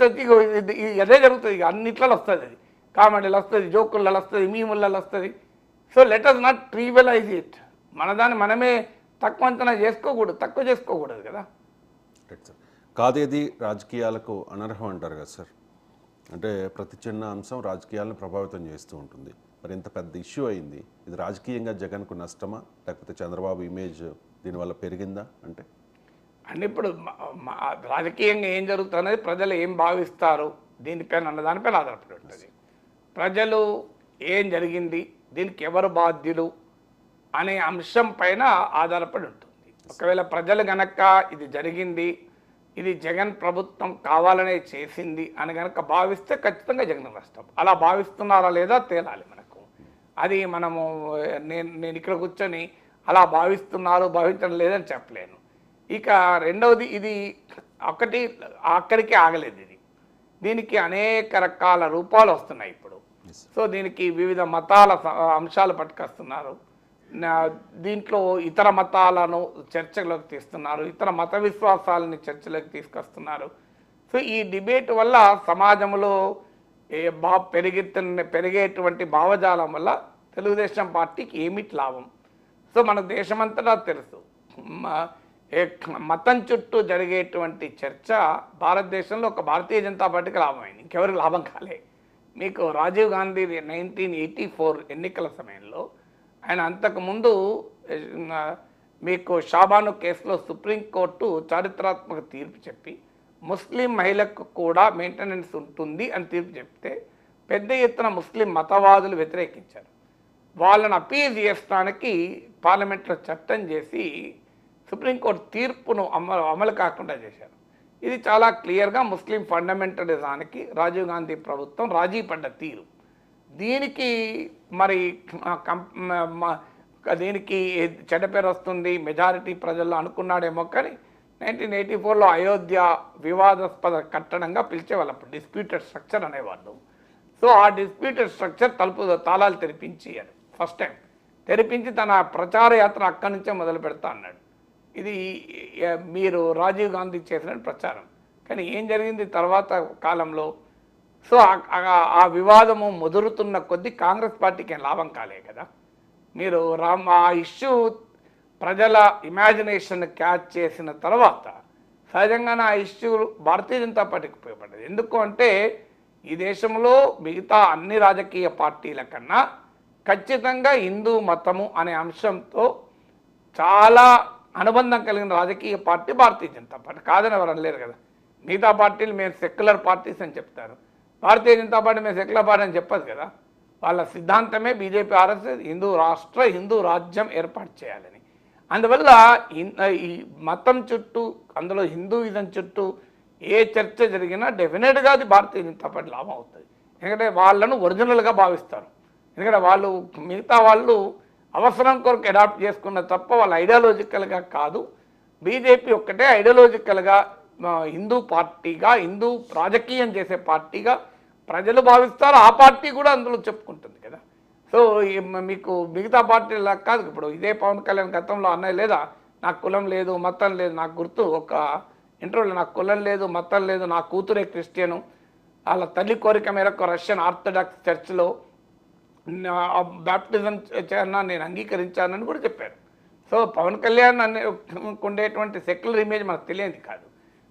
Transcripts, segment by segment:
వచ్చి అదే జరుగుతుంది. ఇక అన్నిట్లలో వస్తుంది, అది కామెడీలు వస్తుంది, జోకులలో వస్తుంది, మీములలో వస్తుంది. So let us not trivialise it. మన దాన్ని మనమే తక్కువ అంచనా చేసుకోకూడదు, తక్కువ చేసుకోకూడదు కదా. సార్, కాదేది రాజకీయాలకు అనర్హం అంటారు కదా సార్. అంటే ప్రతి చిన్న అంశం రాజకీయాలను ప్రభావితం చేస్తూ ఉంటుంది. మరి ఇంత పెద్ద ఇష్యూ అయింది, ఇది రాజకీయంగా జగన్కు నష్టమా, లేకపోతే చంద్రబాబు ఇమేజ్ దీనివల్ల పెరిగిందా? అంటే ఇప్పుడు రాజకీయంగా ఏం జరుగుతున్నది, ప్రజలు ఏం భావిస్తారు దీనిపైన అన్న దానిపైన ఆధారపడి ఉంటుంది. ప్రజలు ఏం జరిగింది, దీనికి ఎవరు బాధ్యులు అనే అంశం పైన ఆధారపడి ఉంటుంది. ఒకవేళ ప్రజలు గనక ఇది జరిగింది, ఇది జగన్ ప్రభుత్వం కావాలనే చేసింది అని కనుక భావిస్తే ఖచ్చితంగా జగన్ నష్టం. అలా భావిస్తున్నారా లేదా తేలాలి మనకు. అది మనము నేను ఇక్కడ కూర్చొని అలా భావిస్తున్నారు భావించడం లేదని చెప్పలేను. ఇక రెండవది, ఇది ఒకటి అక్కడికి ఆగలేదు. దీనికి అనేక రకాల రూపాలు వస్తున్నాయి ఇప్పుడు. సో దీనికి వివిధ మతాల అంశాలు పట్టుకొస్తున్నారు. దీంట్లో ఇతర మతాలను చర్చలోకి తీస్తున్నారు, ఇతర మత విశ్వాసాలని చర్చలోకి తీసుకొస్తున్నారు. సో ఈ డిబేట్ వల్ల సమాజంలో పెరిగేటువంటి భావజాలం వల్ల తెలుగుదేశం పార్టీకి ఏమిటి లాభం? సో మన దేశమంతటా తెలుసు, మతం చుట్టూ జరిగేటువంటి చర్చ భారతదేశంలో ఒక భారతీయ జనతా పార్టీకి లాభమైంది, ఇంకెవరికి లాభం కాలే. మీకు రాజీవ్ గాంధీ 1984 ఎన్నికల సమయంలో ఆయన అంతకుముందు మీకు షాబాను కేసులో సుప్రీంకోర్టు చారిత్రాత్మక తీర్పు చెప్పి ముస్లిం మహిళకు కూడా మెయింటెనెన్స్ ఉంటుంది అని తీర్పు చెప్తే పెద్ద ఎత్తున ముస్లిం మతవాదులు వ్యతిరేకించారు. వాళ్ళని అపీల్ చేయడానికి పార్లమెంట్లో చట్టం చేసి సుప్రీంకోర్టు తీర్పును అమలు కాకుండా చేశారు. ఇది చాలా క్లియర్గా ముస్లిం ఫండమెంటలిజానికి రాజీవ్ గాంధీ ప్రభుత్వం రాజీ పడ్డ తీరు. దీనికి మరి దీనికి చెడ్డ పేరు వస్తుంది, మెజారిటీ ప్రజల్లో అనుకున్నాడేమో. కానీ 1984లో అయోధ్య వివాదాస్పద కట్టడంగా పిలిచేవాళ్ళు, అప్పుడు డిస్ప్యూటెడ్ స్ట్రక్చర్ అనేవాళ్ళు. సో ఆ డిస్ప్యూటెడ్ స్ట్రక్చర్ తాళాలు తెరిపించి ఫస్ట్ టైం తెరిపించి తన ప్రచార యాత్ర అక్కడి నుంచే మొదలు పెడతా అన్నాడు. ఇది మీరు రాజీవ్ గాంధీ చేసిన ప్రచారం. కానీ ఏం జరిగింది తర్వాత కాలంలో? సో ఆ వివాదము ముదురుతున్న కొద్దీ కాంగ్రెస్ పార్టీకి ఏం లాభం కాలే కదా. మీరు ఆ ఇష్యూ ప్రజల ఇమాజినేషన్ క్యాచ్ చేసిన తర్వాత సహజంగానే ఆ ఇష్యూ భారతీయ జనతా పార్టీకి ఉపయోగపడ్డది. ఎందుకు అంటే ఈ దేశంలో మిగతా అన్ని రాజకీయ పార్టీల కన్నా ఖచ్చితంగా హిందూ మతము అనే అంశంతో చాలా అనుబంధం కలిగిన రాజకీయ పార్టీ భారతీయ జనతా పార్టీ. కాదని ఎవరు అనలేరు కదా. మిగతా పార్టీలు మేము సెక్యులర్ పార్టీస్ అని చెప్తారు, భారతీయ జనతా పార్టీ మేము సెక్యులర్ పార్టీ అని చెప్పదు కదా. వాళ్ళ సిద్ధాంతమే బీజేపీ ఆర్ఎస్ఎస్ హిందూ రాష్ట్ర హిందూ రాజ్యం ఏర్పాటు చేయాలని. అందువల్ల ఈ మతం చుట్టూ, అందులో హిందూయిజం చుట్టూ ఏ చర్చ జరిగినా డెఫినెట్గా అది భారతీయ జనతా పార్టీ లాభం అవుతుంది. ఎందుకంటే వాళ్ళను ఒరిజినల్గా భావిస్తారు. ఎందుకంటే వాళ్ళు మిగతా వాళ్ళు అవసరం కొరకు అడాప్ట్ చేసుకున్న తప్ప వాళ్ళు ఐడియాలజికల్గా కాదు. బీజేపీ ఒక్కటే ఐడియాలజికల్గా హిందూ పార్టీగా, హిందూ రాజకీయం చేసే పార్టీగా ప్రజలు భావిస్తారు. ఆ పార్టీ కూడా అందులో చెప్పుకుంటుంది కదా. సో మీకు మిగతా పార్టీలా కాదు. ఇప్పుడు ఇదే పవన్ కళ్యాణ్ గతంలో అన్నయ్య లేదా, నాకు కులం లేదు మతం లేదు, నాకు గుర్తు ఒక ఇంటర్వ్యూలో నాకు కులం లేదు మతం లేదు, నా కూతురే క్రిస్టియను, వాళ్ళ తల్లి కోరిక మేరకు రష్యన్ ఆర్థడాక్స్ చర్చ్లో బ్యాప్టిజం చేయన్నా నేను అంగీకరించానని కూడా చెప్పారు. సో పవన్ కళ్యాణ్ ఉండేటువంటి సెక్యులర్ ఇమేజ్ మనకు తెలియదు కాదు.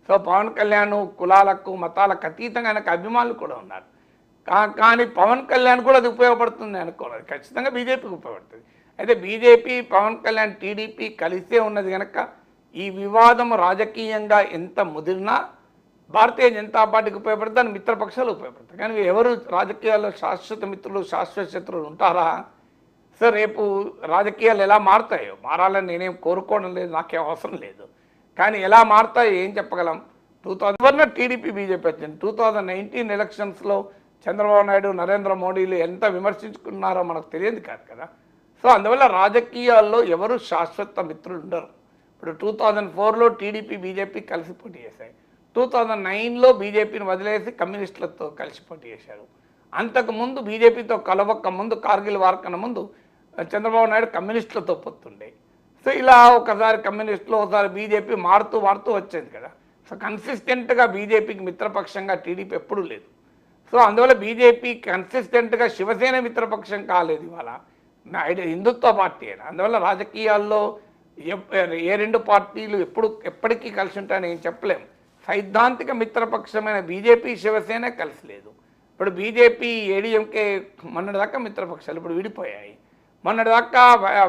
సో పవన్ కళ్యాణ్ కులాలకు మతాలకు అతీతంగా ఆయనకు అభిమానులు కూడా ఉన్నారు. కానీ పవన్ కళ్యాణ్ కూడా అది ఉపయోగపడుతుంది అనుకోలేదు, ఖచ్చితంగా బీజేపీకి ఉపయోగపడుతుంది. అయితే బీజేపీ పవన్ కళ్యాణ్ టీడీపీ కలిసే ఉన్నది కనుక ఈ వివాదం రాజకీయంగా ఎంత ముదిరినా భారతీయ జనతా పార్టీకి ఉపయోగపడుతుంది, దాని మిత్రపక్షాలు ఉపయోగపడతాయి. కానీ ఎవరు రాజకీయాల్లో శాశ్వత మిత్రులు శాశ్వత శత్రువులు ఉంటారా? సో రేపు రాజకీయాలు ఎలా మారుతాయో, మారాలని నేనేం కోరుకోవడం లేదు, నాకేం అవసరం లేదు. కానీ ఎలా మారుతాయో ఏం చెప్పగలం? 2000 టీడీపీ బీజేపీ వచ్చింది. 2019 ఎలక్షన్స్లో చంద్రబాబు నాయుడు నరేంద్ర మోడీలు ఎంత విమర్శించుకున్నారో మనకు తెలియదు కాదు కదా. సో అందువల్ల రాజకీయాల్లో ఎవరు శాశ్వత మిత్రులు ఉండరు. ఇప్పుడు 2004లో టీడీపీ బీజేపీ కలిసి పోటీ చేశాయి. 2009లో బీజేపీని వదిలేసి కమ్యూనిస్టులతో కలిసి పోటీ చేశారు. అంతకుముందు బీజేపీతో కలవక ముందు, కార్గిల్ వార్ కన్నా ముందు చంద్రబాబు నాయుడు కమ్యూనిస్టులతో పొత్తుండే. సో ఇలా ఒకసారి కమ్యూనిస్టులు, ఒకసారి బీజేపీ మారుతూ వచ్చేది కదా. సో కన్సిస్టెంట్గా బీజేపీకి మిత్రపక్షంగా టీడీపీ ఎప్పుడూ లేదు. సో అందువల్ల బీజేపీ కన్సిస్టెంట్గా శివసేన మిత్రపక్షం కాలేదు ఇవాళ, హిందుత్వ పార్టీ అయినా. అందువల్ల రాజకీయాల్లో ఏ రెండు పార్టీలు ఎప్పటికీ కలిసి ఉంటాయని ఏం చెప్పలేము. సైద్ధాంతిక మిత్రపక్షమైన బీజేపీ శివసేన కలిసి లేదు. ఇప్పుడు బీజేపీ ఏడీఎంకే మొన్నటిదాకా మిత్రపక్షాలు ఇప్పుడు విడిపోయాయి. మొన్నటిదాకా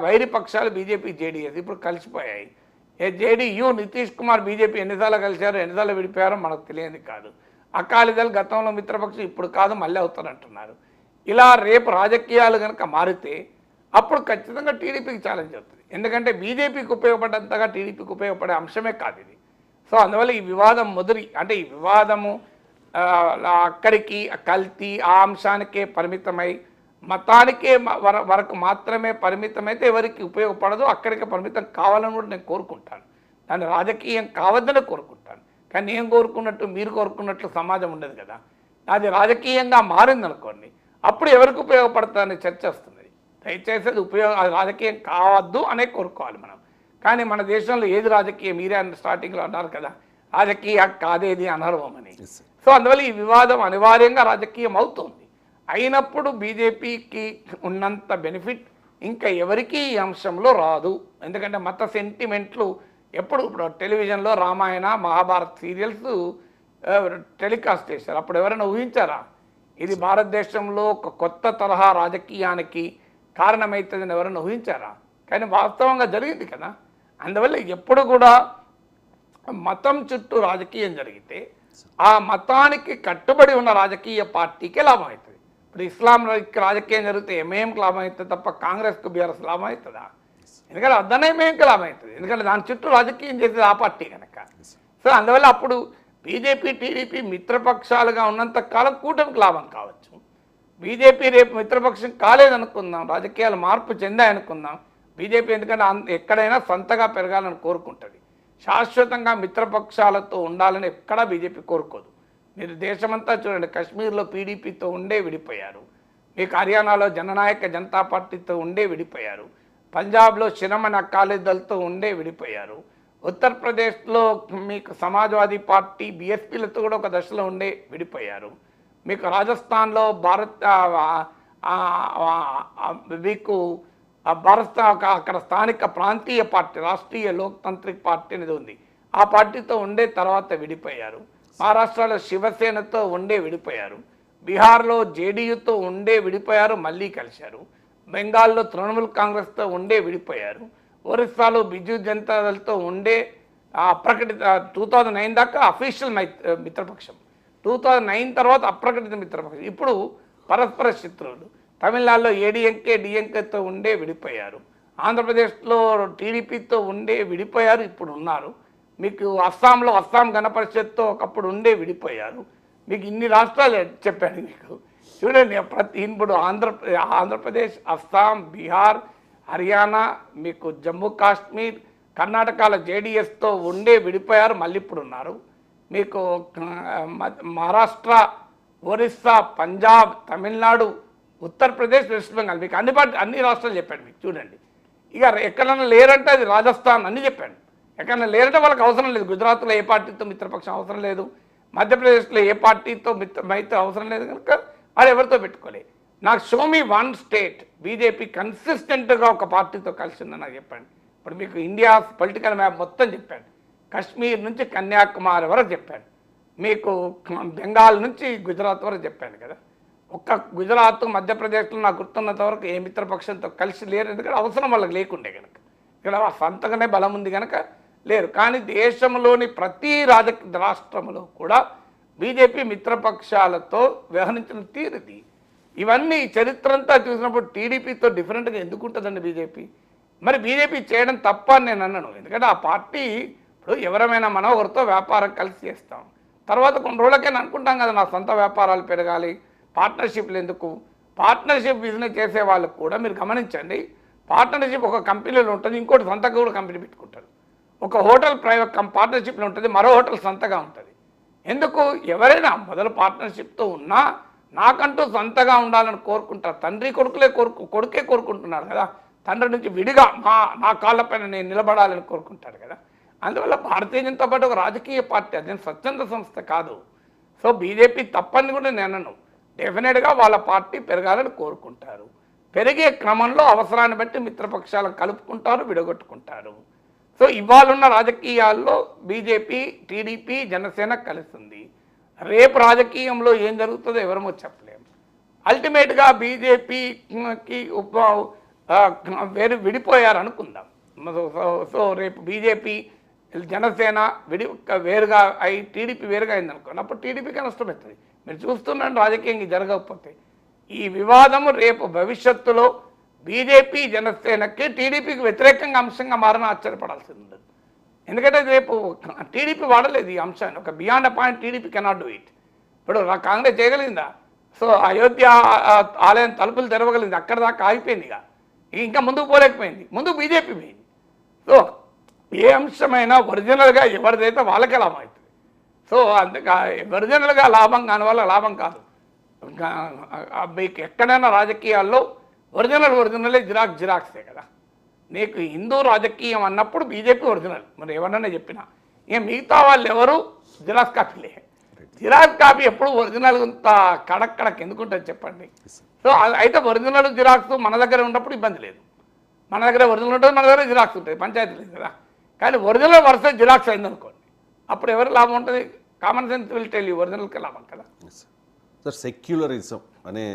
వైరి పక్షాలు బీజేపీ జేడీఎస్ ఇప్పుడు కలిసిపోయాయి. జేడీయూ నితీష్ కుమార్ బీజేపీ ఎన్నిసార్లు కలిశారో ఎన్నిసార్లు విడిపోయారో మనకు తెలియదు కాదు. అకాలీదళ్ గతంలో మిత్రపక్షం ఇప్పుడు కాదు మళ్ళీ అవుతారంటున్నారు. ఇలా రేపు రాజకీయాలు కనుక మారితే అప్పుడు ఖచ్చితంగా టీడీపీకి ఛాలెంజ్ అవుతుంది. ఎందుకంటే బీజేపీకి ఉపయోగపడేంతగా టీడీపీకి ఉపయోగపడే అంశమే కాదు ఇది. సో అందువల్ల ఈ వివాదం అంటే ఈ వివాదము అక్కడికి కల్తీ ఆ అంశానికే పరిమితమై మతానికే వరకు మాత్రమే పరిమితమైతే ఎవరికి ఉపయోగపడదు, అక్కడికి పరిమితం కావాలని కూడా నేను కోరుకుంటాను. దాన్ని రాజకీయం కావద్దని కోరుకుంటాను. కానీ నేను కోరుకున్నట్టు మీరు కోరుకున్నట్లు సమాజం ఉండదు కదా. అది రాజకీయంగా మారిందనుకోండి, అప్పుడు ఎవరికి ఉపయోగపడుతుందనే చర్చ వస్తుంది. దయచేసి అది రాజకీయం కావద్దు అనే కోరుకోవాలి మనం. కానీ మన దేశంలో ఏది రాజకీయం, మీరే స్టార్టింగ్లో అన్నారు కదా రాజకీయ కాదేది అనర్వమని. సో అందువల్ల ఈ వివాదం అనివార్యంగా రాజకీయం అవుతుంది. అయినప్పుడు బీజేపీకి ఉన్నంత బెనిఫిట్ ఇంకా ఎవరికీ ఈ అంశంలో రాదు. ఎందుకంటే మత సెంటిమెంట్లు ఇప్పుడు టెలివిజన్లో రామాయణ మహాభారత్ సీరియల్స్ టెలికాస్ట్ చేశారు. అప్పుడు ఎవరైనా ఊహించారా ఇది భారతదేశంలో ఒక కొత్త తరహా రాజకీయానికి కారణమవుతుందని ఎవరైనా ఊహించారా? కానీ వాస్తవంగా జరిగింది కదా. అందువల్ల ఎప్పుడు కూడా మతం చుట్టూ రాజకీయం జరిగితే ఆ మతానికి కట్టుబడి ఉన్న రాజకీయ పార్టీకే లాభం అవుతుంది. ఇప్పుడు ఇస్లాం రాజకీయం జరిగితే ఎంఐఎంకి లాభం అవుతుంది తప్ప కాంగ్రెస్కు బీఆర్ఎస్ లాభం అవుతుందా? ఎందుకంటే అద్దనే ఎంఐఎంకి లాభం అవుతుంది, ఎందుకంటే దాని చుట్టూ రాజకీయం చేసేది ఆ పార్టీ కనుక. సో అందువల్ల అప్పుడు బీజేపీ టీడీపీ మిత్రపక్షాలుగా ఉన్నంత కాలం కూటమికి లాభం కావచ్చు. బీజేపీ రేపు మిత్రపక్షం కాలేదనుకుందాం, రాజకీయాలు మార్పు చెందాయనుకుందాం, బీజేపీ ఎందుకంటే ఎక్కడైనా సొంతగా పెరగాలని కోరుకుంటుంది. శాశ్వతంగా మిత్రపక్షాలతో ఉండాలని ఎక్కడా బీజేపీ కోరుకోదు. మీరు దేశమంతా చూడండి, కాశ్మీర్లో పీడీపీతో ఉండే విడిపోయారు, మీకు హర్యానాలో జననాయక జనతా పార్టీతో ఉండే విడిపోయారు, పంజాబ్లో శిరోమణి అకాలీదళ్తో ఉండే విడిపోయారు, ఉత్తరప్రదేశ్లో మీకు సమాజ్వాదీ పార్టీ బీఎస్పీలతో కూడా ఒక దశలో ఉండే విడిపోయారు, మీకు రాజస్థాన్లో మీకు అక్కడ స్థానిక ప్రాంతీయ పార్టీ రాష్ట్రీయ లోక్తాంత్రిక్ పార్టీ అనేది ఉంది, ఆ పార్టీతో ఉండే తర్వాత విడిపోయారు, మహారాష్ట్రలో శివసేనతో ఉండే విడిపోయారు, బీహార్లో జేడీయూతో ఉండే విడిపోయారు మళ్ళీ కలిశారు, బెంగాల్లో తృణమూల్ కాంగ్రెస్తో ఉండే విడిపోయారు, ఒరిస్సాలో బిజు జనతాదళ్తో ఉండే అప్రకటిత 2009 దాకా అఫీషియల్ మిత్రపక్షం, 2009 తర్వాత అప్రకటిత మిత్రపక్షం, ఇప్పుడు పరస్పర శత్రువులు. తమిళనాడులో డిఎంకేతో ఉండే విడిపోయారు, ఆంధ్రప్రదేశ్లో టీడీపీతో ఉండే విడిపోయారు ఇప్పుడు ఉన్నారు, మీకు అస్సాంలో అస్సాం గణ పరిషత్తో ఒకప్పుడు ఉండే విడిపోయారు. మీకు ఇన్ని రాష్ట్రాలు చెప్పాను మీకు చూడండి. ఇప్పుడు ఆంధ్రప్రదేశ్, అస్సాం, బీహార్, హర్యానా, మీకు జమ్మూ కాశ్మీర్, కర్ణాటకలో జేడీఎస్తో ఉండే విడిపోయారు మళ్ళీ ఇప్పుడు ఉన్నారు, మీకు మహారాష్ట్ర, ఒరిస్సా, పంజాబ్, తమిళనాడు, ఉత్తరప్రదేశ్, వెస్ట్ బెంగాల్, మీకు అన్ని రాష్ట్రాలు చెప్పాను మీకు చూడండి. ఇక ఎక్కడైనా లేరంటే అది రాజస్థాన్ అన్నీ చెప్పాను. ఎక్కడైనా లేరంటే వాళ్ళకి అవసరం లేదు. గుజరాత్లో ఏ పార్టీతో మిత్రపక్షం అవసరం లేదు, మధ్యప్రదేశ్లో ఏ పార్టీతో మైత్రి అవసరం లేదు కనుక వాళ్ళు ఎవరితో పెట్టుకోలేదు. నాకు షోమీ వన్ స్టేట్ బీజేపీ కన్సిస్టెంట్గా ఒక పార్టీతో కలిసిందని నాకు చెప్పండి. ఇప్పుడు మీకు ఇండియా పొలిటికల్ మ్యాప్ మొత్తం చెప్పాను, కాశ్మీర్ నుంచి కన్యాకుమారి వరకు చెప్పాను, మీకు బెంగాల్ నుంచి గుజరాత్ వరకు చెప్పాను కదా. ఒక్క గుజరాత్ మధ్యప్రదేశ్లో నాకు గుర్తున్నంత వరకు ఏ మిత్రపక్షంతో కలిసి లేరు, ఎందుకంటే అవసరం వాళ్ళకి లేకుండే కనుక. ఇక్కడ సొంతగానే బలం ఉంది కనుక లేరు. కానీ దేశంలోని ప్రతి రాష్ట్రంలో కూడా బీజేపీ మిత్రపక్షాలతో వ్యవహరించిన తీరుది. ఇవన్నీ చరిత్ర అంతా చూసినప్పుడు టీడీపీతో డిఫరెంట్గా ఎందుకు ఉంటుందండి బీజేపీ? మరి బీజేపీ చేయడం తప్ప అని నేను అన్నాను. ఎందుకంటే ఆ పార్టీ ఇప్పుడు ఎవరైనా మనం ఒకరితో వ్యాపారం కలిసి చేస్తాం, తర్వాత కొన్ని రోజులకైనా అనుకుంటాం కదా నా సొంత వ్యాపారాలు పెరగాలి, పార్ట్నర్షిప్లు ఎందుకు. పార్ట్నర్షిప్ బిజినెస్ చేసే వాళ్ళకు కూడా మీరు గమనించండి, పార్ట్నర్షిప్ ఒక కంపెనీలో ఉంటుంది, ఇంకోటి సొంతగా కూడా కంపెనీ పెట్టుకుంటారు. ఒక హోటల్ ప్రైవేట్ పార్ట్నర్షిప్లో ఉంటుంది, మరో హోటల్ సొంతగా ఉంటుంది. ఎందుకు? ఎవరైనా మొదలు పార్ట్నర్షిప్తో ఉన్నా నాకంటూ సొంతగా ఉండాలని కోరుకుంటారు. తండ్రి కొడుకే కోరుకుంటున్నారు కదా, తండ్రి నుంచి విడిగా నా కాళ్ళపైన నేను నిలబడాలని కోరుకుంటారు కదా. అందువల్ల భారతీయ జనతా పార్టీ ఒక రాజకీయ పార్టీ, అదేం స్వచ్ఛంద సంస్థ కాదు. సో బీజేపీ తప్పని కూడా నేను అనను. డెఫినెట్గా వాళ్ళ పార్టీ పెరగాలని కోరుకుంటారు. పెరిగే క్రమంలో అవసరాన్ని బట్టి మిత్రపక్షాలను కలుపుకుంటారు, విడగొట్టుకుంటారు. సో ఇవాళున్న రాజకీయాల్లో బీజేపీ, టీడీపీ, జనసేన కలిసింది. రేపు రాజకీయంలో ఏం జరుగుతుందో ఎవరమో చెప్పలేము. అల్టిమేట్గా బీజేపీకి విడిపోయారు అనుకుందాం. సో రేపు బీజేపీ, జనసేన వేరుగా అయి టీడీపీ వేరుగా అయింది అనుకోండి, అప్పుడు టీడీపీకి నష్టమవుతుంది. మీరు చూస్తున్నాను రాజకీయంగా జరగకపోతే ఈ వివాదము రేపు భవిష్యత్తులో బీజేపీ, జనసేనకి టీడీపీకి వ్యతిరేకంగా అంశంగా మారని ఆశ్చర్యపడాల్సింది ఉండదు. ఎందుకంటే రేపు టీడీపీ వాడలేదు ఈ అంశాన్ని. ఒక beyond a point TDP cannot do it. ఇప్పుడు కాంగ్రెస్ చేయగలిగిందా? సో అయోధ్య ఆలయం తలుపులు తెరవగలిగింది, అక్కడ దాకా ఆగిపోయింది. ఇంకా ముందుకు పోలేకపోయింది, ముందుకు బీజేపీ పోయింది. సో ఏ అంశమైనా ఒరిజినల్గా ఎవరిదైతే వాళ్ళకే లాభం అవుతుంది. సో అందుకే ఒరిజినల్గా లాభం కాని వాళ్ళ లాభం కాదు. మీకు ఎక్కడైనా రాజకీయాల్లో ఒరిజినలే జిరాక్సే కదా. నీకు హిందూ రాజకీయం అన్నప్పుడు బీజేపీ ఒరిజినల్, మరి ఎవరన్నా చెప్పినా. ఇక మిగతా వాళ్ళు ఎవరు జిరాక్స్ కాపీలే. జిరాక్స్ కాపీ ఎప్పుడు ఒరిజినల్ ఇంత కడక్ ఎందుకుంటుంది చెప్పండి. సో అయితే ఒరిజినల్ జిరాక్స్ మన దగ్గర ఉన్నప్పుడు ఇబ్బంది లేదు. మన దగ్గర ఒరిజినల్ ఉంటుంది, మన దగ్గర జిరాక్స్ ఉంటుంది, పంచాయతీ లేదు కదా. కానీ ఒరిజినల్ వర్సెస్ జిరాక్స్ అయిందనుకోండి, అప్పుడు ఎవరు లాభం ఉంటుంది? Common sense will tell you ఒరిజినల్కి లాభం కదా. సార్ సెక్యులరిజం అనే